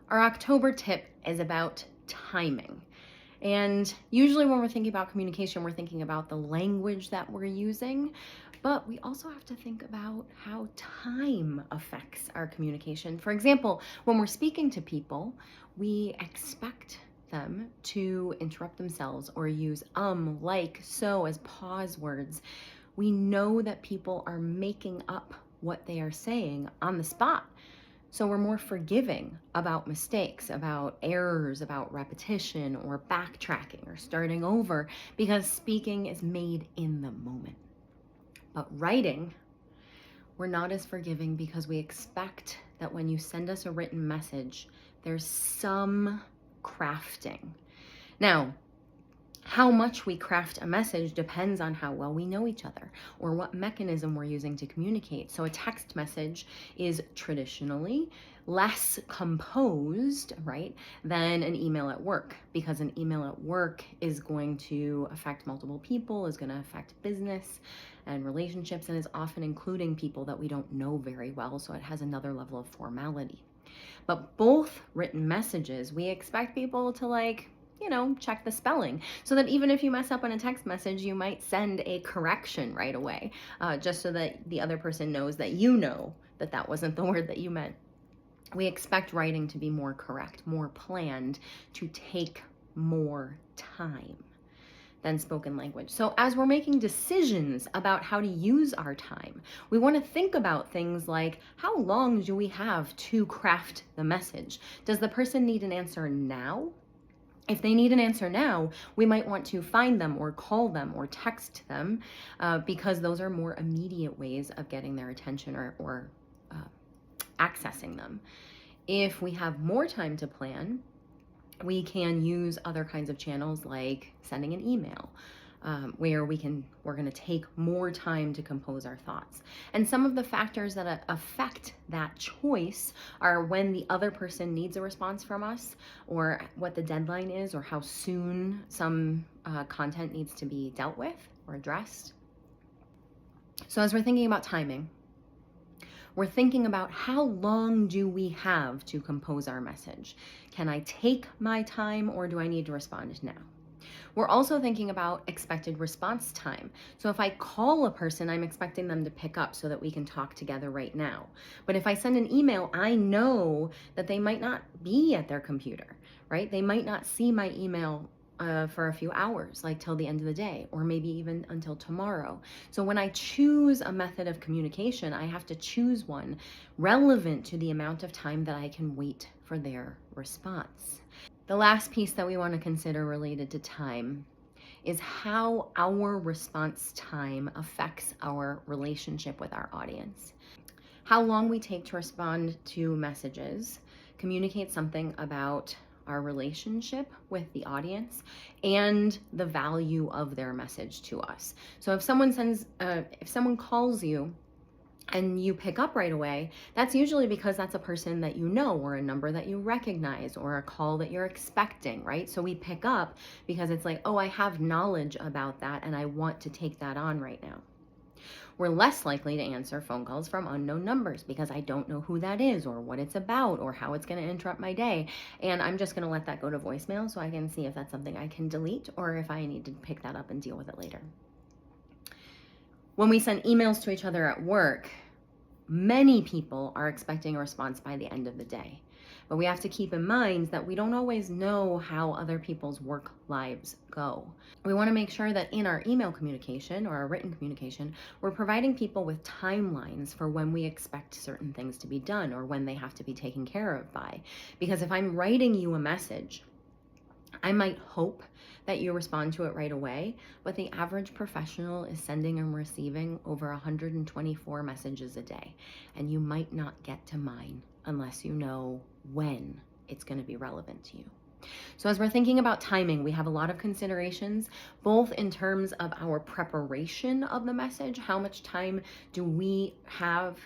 Our October tip is about timing. And usually when we're thinking about communication, we're thinking about the language that we're using, but we also have to think about how time affects our communication. For example, when we're speaking to people, we expect them to interrupt themselves or use like, so as pause words. We know that people are making up what they are saying on the spot. So we're more forgiving about mistakes, about errors, about repetition or backtracking or starting over because speaking is made in the moment. But writing, we're not as forgiving because we expect that when you send us a written message, there's some crafting. Now, how much we craft a message depends on how well we know each other or what mechanism we're using to communicate. So a text message is traditionally less composed, right, than an email at work, because an email at work is going to affect multiple people, is going to affect business and relationships, and is often including people that we don't know very well. So it has another level of formality. But both written messages, we expect people to check the spelling so that even if you mess up on a text message, you might send a correction right away, just so that the other person knows that you know that that wasn't the word that you meant. We expect writing to be more correct, more planned, to take more time than spoken language. So as we're making decisions about how to use our time, we want to think about things like, how long do we have to craft the message? Does the person need an answer now? If they need an answer now, we might want to find them or call them or text them, because those are more immediate ways of getting their attention or accessing them. If we have more time to plan, we can use other kinds of channels like sending an email, where we're going to take more time to compose our thoughts. And some of the factors that affect that choice are when the other person needs a response from us, or what the deadline is, or how soon some content needs to be dealt with or addressed. So as we're thinking about timing, we're thinking about, how long do we have to compose our message? Can I take my time, or do I need to respond now? We're also thinking about expected response time. So if I call a person, I'm expecting them to pick up so that we can talk together right now. But if I send an email, I know that they might not be at their computer, right? They might not see my email for a few hours, like till the end of the day, or maybe even until tomorrow. So when I choose a method of communication, I have to choose one relevant to the amount of time that I can wait for their response. The last piece that we want to consider related to time is how our response time affects our relationship with our audience. How long we take to respond to messages communicates something about our relationship with the audience and the value of their message to us. So if someone calls you and you pick up right away, that's usually because that's a person that you know, or a number that you recognize, or a call that you're expecting, right? So we pick up because it's like, oh, I have knowledge about that and I want to take that on right now. We're less likely to answer phone calls from unknown numbers because I don't know who that is, or what it's about, or how it's going to interrupt my day. And I'm just going to let that go to voicemail so I can see if that's something I can delete, or if I need to pick that up and deal with it later. When we send emails to each other at work, many people are expecting a response by the end of the day. But we have to keep in mind that we don't always know how other people's work lives go. We want to make sure that in our email communication or our written communication, we're providing people with timelines for when we expect certain things to be done, or when they have to be taken care of by. Because if I'm writing you a message, I might hope that you respond to it right away, but the average professional is sending and receiving over 124 messages a day, and you might not get to mine unless you know when it's going to be relevant to you. So as we're thinking about timing, we have a lot of considerations, both in terms of our preparation of the message. How much time do we have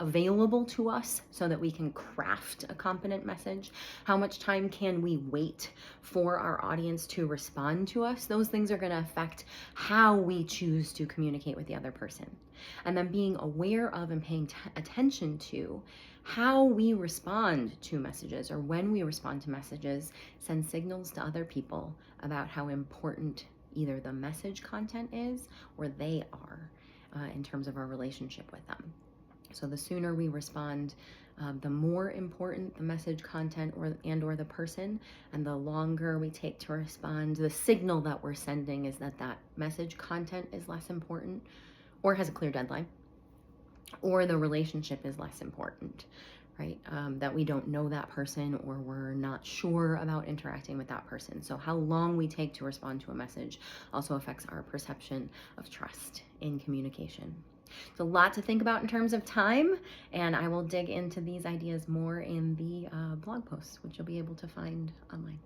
available to us so that we can craft a competent message? How much time can we wait for our audience to respond to us? Those things are going to affect how we choose to communicate with the other person. And then being aware of and paying attention to How we respond to messages, or when we respond to messages, send signals to other people about how important either the message content is or they are in terms of our relationship with them. So the sooner we respond, the more important the message content or the person, and the longer we take to respond, the signal that we're sending is that that message content is less important or has a clear deadline, or the relationship is less important, right? That we don't know that person, or we're not sure about interacting with that person. So how long we take to respond to a message also affects our perception of trust in communication. It's a lot to think about in terms of time, and I will dig into these ideas more in the blog posts, which you'll be able to find online.